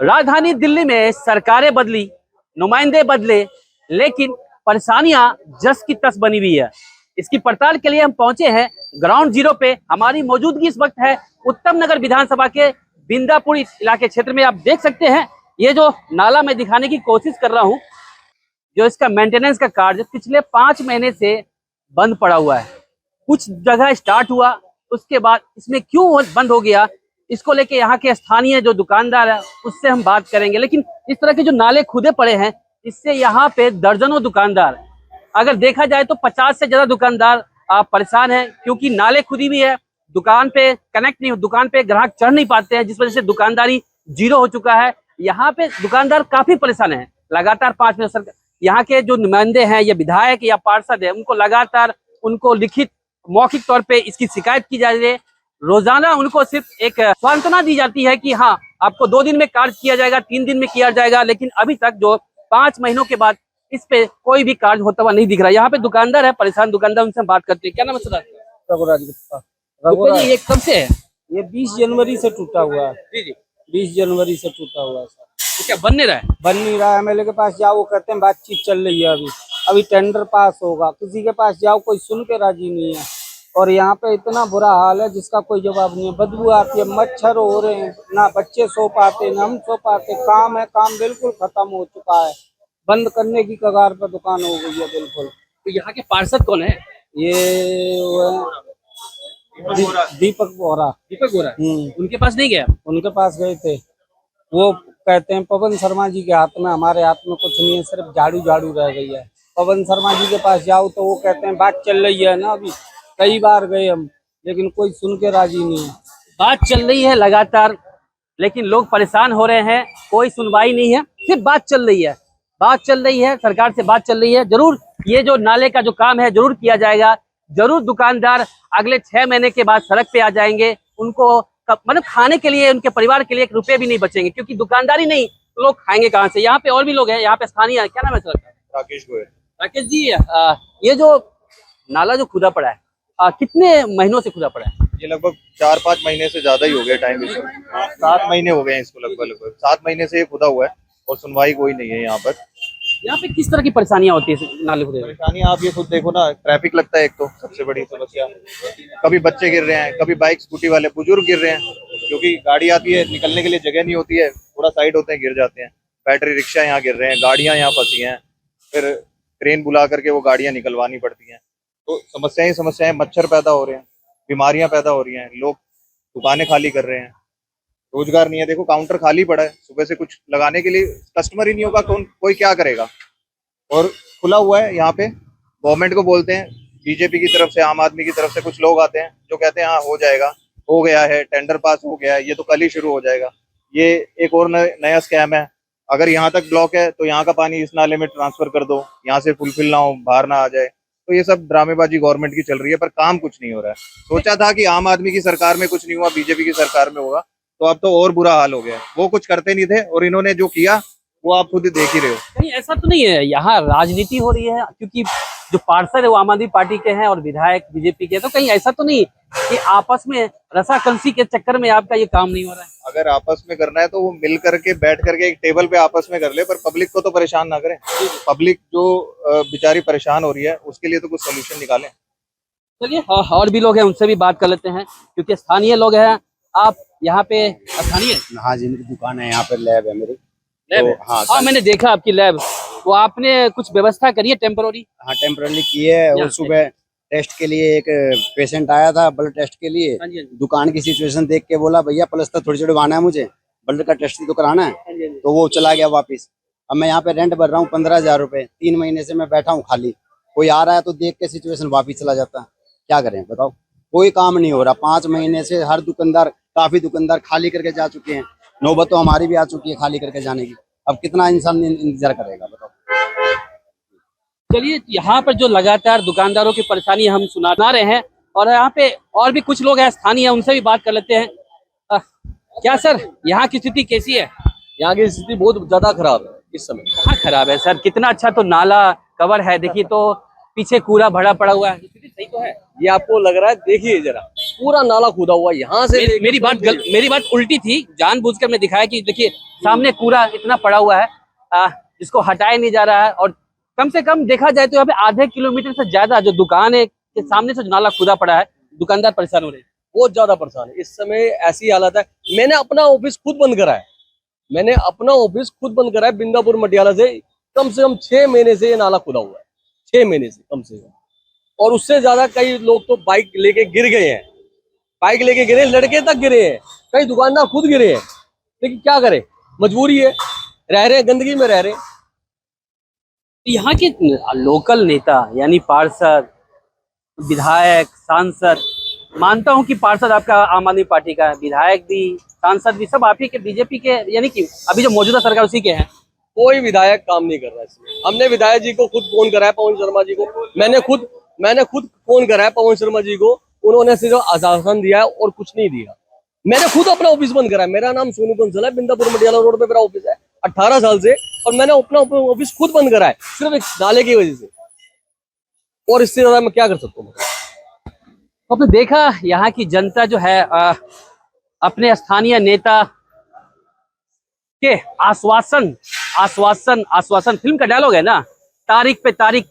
राजधानी दिल्ली में सरकारें बदली, नुमाइंदे बदले, लेकिन परेशानियां जस की तस बनी हुई है। इसकी पड़ताल के लिए हम पहुंचे हैं ग्राउंड जीरो पे। हमारी मौजूदगी इस वक्त है उत्तम नगर विधानसभा के बिंदापुर इलाके क्षेत्र में। आप देख सकते हैं ये जो नाला मैं दिखाने की कोशिश कर रहा हूं, जो इसका मेंटेनेंस का कार्य पिछले 5 महीने से बंद पड़ा हुआ है। कुछ जगह स्टार्ट हुआ, उसके बाद इसमें क्यों बंद हो गया, इसको लेके यहाँ के स्थानीय जो दुकानदार है उससे हम बात करेंगे। लेकिन इस तरह के जो नाले खुदे पड़े हैं, इससे यहाँ पे दर्जनों दुकानदार, अगर देखा जाए तो 50 से ज्यादा दुकानदार परेशान हैं, क्योंकि नाले खुदी भी है, दुकान पे कनेक्ट नहीं, दुकान पे ग्राहक चढ़ नहीं पाते हैं, जिस वजह से दुकानदारी जीरो हो चुका है। यहाँ पे दुकानदार काफी परेशान है। लगातार 5 महीने यहाँ के जो नुमाइंदे हैं या विधायक या पार्षद है, उनको लगातार उनको लिखित मौखिक तौर पे इसकी शिकायत की जा रही है। रोजाना उनको सिर्फ एक सांत्वना दी जाती है कि हाँ आपको 2 दिन में कार्य किया जाएगा, 3 दिन में किया जाएगा, लेकिन अभी तक जो 5 महीनों के बाद इस पे कोई भी कार्य होता हुआ नहीं दिख रहा। यहाँ पे दुकानदार है, परेशान दुकानदार, उनसे हम बात करते हैं। क्या नाम है सर? रघुराज ये कब से है? ये 20 जनवरी से टूटा हुआ है। जी जी। 20 जनवरी से टूटा हुआ है सर। तो क्या बन नहीं रहा है? बन नहीं रहा है। एमएलए के पास जाओ, वो कहते हैं बातचीत चल रही है, अभी टेंडर पास होगा। किसी के पास जाओ, कोई सुन के राजी नहीं है। और यहाँ पे इतना बुरा हाल है जिसका कोई जवाब नहीं है। बदबू आती है, मच्छर हो रहे हैं, ना बच्चे सो पाते ना हम सो पाते। काम बिल्कुल खत्म हो चुका है। बंद करने की कगार पर दुकान हो गई है बिल्कुल। तो यहाँ के पार्षद कौन है? ये दीपक बोरा। दीपक बोरा। उनके पास नहीं गया? उनके पास गए थे, वो कहते हैं पवन शर्मा जी के हाथ में, हमारे हाथ में कुछ नहीं है, सिर्फ झाड़ू रह गई है। पवन शर्मा जी के पास जाओ तो वो कहते हैं बात चल रही है ना। अभी कई बार गए हम, लेकिन कोई सुन के राजी नहीं है। बात चल रही है लगातार, लेकिन लोग परेशान हो रहे हैं, कोई सुनवाई नहीं है, सिर्फ बात चल रही है। बात चल रही है, सरकार से बात चल रही है। जरूर ये जो नाले का जो काम है जरूर किया जाएगा। जरूर दुकानदार अगले 6 महीने के बाद सड़क पे आ जाएंगे। उनको मतलब खाने के लिए, उनके परिवार के लिए 1 रुपये भी नहीं बचेंगे, क्योंकि दुकानदारी नहीं तो लोग खाएंगे कहाँ से? यहाँ पे और भी लोग हैं, यहाँ पे स्थानीय है। क्या नाम है सर? राकेश गोयल। राकेश जी, ये जो नाला जो खुदा पड़ा है, कितने महीनों से खुदा पड़ा है? ये लगभग 4-5 महीने से ज्यादा ही हो गया टाइम इसको। 7 महीने हो गए हैं इसको, लगभग 7 महीने से ये खुदा हुआ है और सुनवाई कोई नहीं है यहाँ पर। यहाँ पे किस तरह की परेशानियां होती है नाले खुदे? परेशानी आप ये खुद देखो ना, ट्रैफिक लगता है एक तो सबसे बड़ी समस्या। कभी बच्चे गिर रहे हैं, कभी बाइक स्कूटी वाले बुजुर्ग गिर रहे हैं, क्योंकि गाड़ी आती है, निकलने के लिए जगह नहीं होती है, थोड़ा साइड होते हैं, गिर जाते हैं। बैटरी रिक्शा यहाँ गिर रहे हैं, गाड़ियाँ यहाँ फंसी हैं, फिर क्रेन बुला करके वो गाड़ियाँ निकलवानी पड़ती हैं। तो समस्याएं, मच्छर पैदा हो रहे हैं, बीमारियां पैदा हो रही हैं, लोग दुकानें खाली कर रहे हैं, रोजगार नहीं है। देखो काउंटर खाली पड़ा है, सुबह से कुछ लगाने के लिए कस्टमर ही नहीं होगा, कोई क्या करेगा? और खुला हुआ है यहाँ पे। गवर्नमेंट को बोलते हैं, बीजेपी की तरफ से, आम आदमी की तरफ से कुछ लोग आते हैं जो कहते हैं हाँ हो जाएगा, हो गया है, टेंडर पास हो गया है, ये तो कल ही शुरू हो जाएगा। ये एक और नया स्कैम है। अगर यहाँ तक ब्लॉक है तो यहाँ का पानी इस नाले में ट्रांसफर कर दो, यहाँ से फुलफिल ना हो, बाहर ना आ जाए। तो ये सब ड्रामेबाजी गवर्नमेंट की चल रही है, पर काम कुछ नहीं हो रहा है। सोचा था कि आम आदमी की सरकार में कुछ नहीं हुआ, बीजेपी की सरकार में होगा, तो अब तो और बुरा हाल हो गया। वो कुछ करते नहीं थे और इन्होंने जो किया वो आप खुद देख ही रहे हो। नहीं ऐसा तो नहीं है, यहाँ राजनीति हो रही है, क्योंकि जो पार्षद है वो आम आदमी पार्टी के हैं और विधायक बीजेपी के हैं। तो कहीं ऐसा तो नहीं कि आपस में रसाकलसी के चक्कर में आपका ये काम नहीं हो रहा है? अगर आपस में करना है तो वो मिल करके बैठ करके एक टेबल पे आपस में कर ले, पर पब्लिक को तो परेशान ना करें। पब्लिक जो बेचारी परेशान हो रही है उसके लिए तो कुछ सोल्यूशन निकालें। चलिए और भी लोग हैं, उनसे भी बात कर लेते हैं, क्योंकि स्थानीय लोग हैं। आप यहाँ पे स्थानीय? हाँ जी, मेरी दुकान है यहाँ पे, लैब है मेरी। लैब है? हाँ मैंने देखा आपकी लैब। वो आपने कुछ व्यवस्था करी है टेम्पररी? हाँ टेम्पररी की है। और सुबह टेस्ट के लिए एक पेशेंट आया था, ब्लड टेस्ट के लिए। हाँ जी। दुकान की सिचुएशन देख के बोला भैया प्लस्तर थोड़ी चढ़वाना है, मुझे ब्लड का टेस्ट तो कराना है। तो वो चला गया वापस। अब मैं यहाँ पे रेंट भर रहा हूँ 15,000 रुपए। 3 महीने से मैं बैठा हूँ खाली। कोई आ रहा है तो देख के सिचुएशन वापिस चला जाता है। क्या करें बताओ? कोई काम नहीं हो रहा 5 महीने से। हर दुकानदार, काफी दुकानदार खाली करके जा चुके हैं। नौबत तो हमारी भी आ चुकी है खाली करके जाने की। अब कितना इंसान इंतजार करेगा बताओ? चलिए, यहाँ पर जो लगातार दुकानदारों की परेशानी हम सुना रहे हैं, और यहाँ पे और भी कुछ लोग हैं स्थानीय, उनसे भी बात कर लेते हैं। क्या सर, यहाँ की स्थिति कैसी है? यहाँ की स्थिति बहुत ज्यादा खराब है इस समय। कहाँ खराब है सर? कितना अच्छा तो नाला कवर है, देखिए तो पीछे कूड़ा भरा पड़ा हुआ है, स्थिति सही तो है? ये आपको लग रहा है, देखिए जरा। पूरा नाला खुदा हुआ है यहाँ से। मेरी बात उल्टी थी, जानबूझकर मैं दिखाया कि देखिए सामने कूड़ा इतना पड़ा हुआ है, इसको हटाया नहीं जा रहा है। और कम से कम देखा जाए तो यहाँ पे आधे किलोमीटर से ज्यादा जो दुकान है के सामने से जो नाला खुदा पड़ा है, दुकानदार परेशान हो रहे हैं, बहुत ज्यादा परेशान है। इस समय ऐसी हालत है, मैंने अपना ऑफिस खुद बंद करा है, बिंदापुर मटियाला से कम 6 महीने से ये नाला खुदा हुआ है, 6 महीने से कम से कम। और उससे ज्यादा कई लोग तो बाइक लेके गिर गए हैं, लड़के तक गिरे हैं, कई दुकानदार खुद गिरे हैं। लेकिन क्या करें, मजबूरी है, रह रहे हैं गंदगी में रह रहे हैं। यहाँ के लोकल नेता यानी पार्षद, विधायक, सांसद, मानता हूँ कि पार्षद आपका आम आदमी पार्टी का है, विधायक भी, सांसद भी सब आप ही के बीजेपी के, यानी कि अभी जो मौजूदा सरकार उसी के हैं। कोई विधायक काम नहीं कर रहा है इसमें। हमने विधायक जी को खुद फोन करा है, पवन शर्मा जी को, मैंने खुद फोन करा है पवन शर्मा जी को, उन्होंने सिर्फ आश्वासन दिया है और कुछ नहीं दिया। मैंने खुद अपना ऑफिस बंद करा है, मेरा नाम सोनू कंसल है, बिंदापुर मटियाला रोड पे मेरा ऑफिस है 18 साल से, और मैंने अपना ऑफिस खुद बंद करा है सिर्फ एक नाले की वजह से। और इससे ज्यादा मैं क्या कर सकता हूँ। आपने देखा यहाँ की जनता जो है अपने स्थानीय नेता के आश्वासन फिल्म का डायलॉग है ना, तारीख पे तारीख,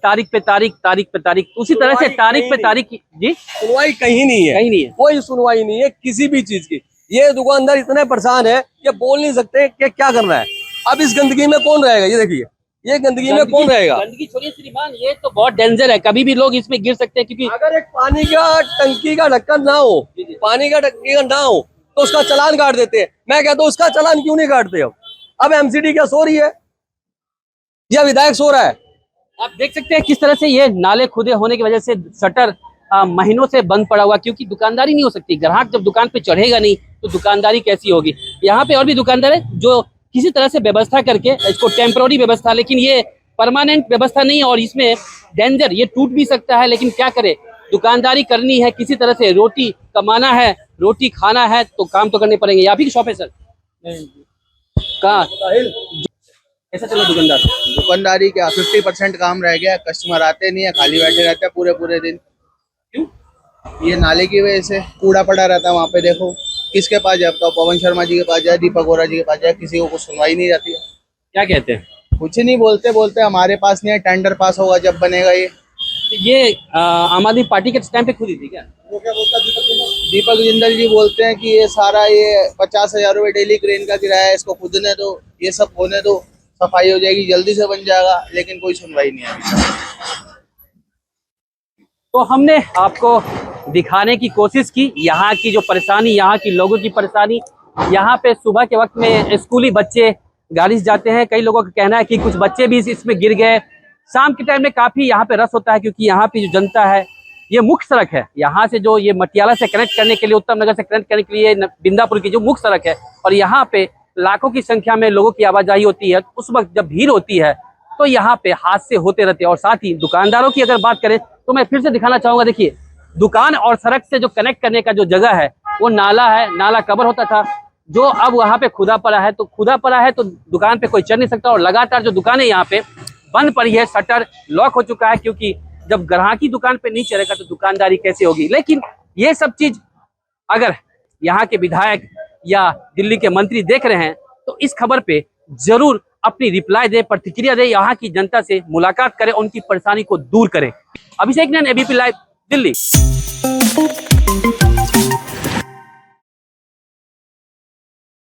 उसी तरह से तारीख पे तारीख जी, सुनवाई कहीं नहीं है, कोई सुनवाई नहीं है किसी भी चीज की। ये दुकानदार इतने परेशान है कि बोल नहीं सकते कि क्या करना है। अब इस गंदगी में कौन रहेगा, ये देखिए, ये गंदगी में कौन रहेगा। गंदगी छोड़िए श्रीमान, ये तो बहुत डेंजर है, कभी भी लोग इसमें गिर सकते हैं। क्योंकि अगर एक पानी का टंकी का ढक्कन ना हो, तो उसका चालान काट देते हैं। मैं कहता हूँ उसका चालान क्यों नहीं काटते। अब एमसीडी क्या सो रही है या विधायक सो रहा है। आप देख सकते हैं किस तरह से ये नाले खुदे होने की वजह से शटर महीनों से बंद पड़ा हुआ, क्योंकि दुकानदारी नहीं हो सकती। ग्राहक जब दुकान पे चढ़ेगा नहीं तो दुकानदारी कैसी होगी। यहाँ पे और भी दुकानदार है जो किसी तरह से व्यवस्था करके, इसको टेम्पररी व्यवस्था, लेकिन ये परमानेंट व्यवस्था नहीं है और इसमें डेंजर, ये टूट भी सकता है। लेकिन क्या करे, दुकानदारी करनी है, किसी तरह से रोटी कमाना है, रोटी खाना है, तो काम तो करने पड़ेंगे। आप ही की शॉप है सर? कहाँ कैसा चला दुकानदारी क्या 50% काम रह गया, कस्टमर आते नहीं है, खाली बैठे रहते हैं पूरे दिन। क्यों? ये नाले की वजह से कूड़ा पड़ा रहता है वहाँ पे। देखो किसके पास जाए, तो पवन शर्मा जी के पास जाए, दीपक बोरा जी के पास जाए, किसी को कुछ सुनवाई नहीं जाती है। क्या कहते हैं? कुछ नहीं बोलते हमारे पास नहीं है, टेंडर पास होगा जब बनेगा। ये आम आदमी पार्टी के टाइम पे खुद ही थी क्या? वो क्या बोलता दीपक जिंदल जी बोलते हैं कि ये सारा 50,000 रुपये डेली क्रेन का किराया है, इसको खुदने दो, ये सब होने दो, सफाई हो जाएगी, जल्दी से बन जाएगा। लेकिन कोई सुनवाई नहीं है। तो हमने आपको दिखाने की कोशिश की यहाँ की जो परेशानी, यहाँ की लोगों की परेशानी। यहाँ पे सुबह के वक्त में स्कूली बच्चे गाड़ी से जाते हैं, कई लोगों का कहना है कि कुछ बच्चे भी इसमें गिर गए। शाम के टाइम में काफ़ी यहाँ पे रश होता है, क्योंकि यहाँ पे जो जनता है, ये मुख्य सड़क है, यहाँ से जो ये मटियाला से कनेक्ट करने के लिए, उत्तम नगर से कनेक्ट करने के लिए बिंदापुर की जो मुख्य सड़क है, और यहाँ पे लाखों की संख्या में लोगों की आवाजाही होती है। उस वक्त जब भीड़ होती है तो यहाँ पे हादसे होते रहते हैं। और साथ ही दुकानदारों की अगर बात करें तो मैं फिर से दिखाना चाहूँगा, देखिए दुकान और सड़क से जो कनेक्ट करने का जो जगह है वो नाला है, नाला कवर होता था, जो अब वहाँ पे खुदा पड़ा है। तो दुकान पे कोई चल नहीं सकता, और लगातार जो दुकानें यहाँ पे बंद पड़ी है, शटर लॉक हो चुका है, क्योंकि जब ग्राहकी दुकान पे नहीं चलेगा तो दुकानदारी कैसे होगी। लेकिन ये सब चीज अगर यहाँ के विधायक या दिल्ली के मंत्री देख रहे हैं तो इस खबर पे जरूर अपनी रिप्लाई दे, प्रतिक्रिया दे, यहाँ की जनता से मुलाकात करें, उनकी परेशानी को दूर करें। अभिषेक नैन, एबीपी लाइव, दिल्ली।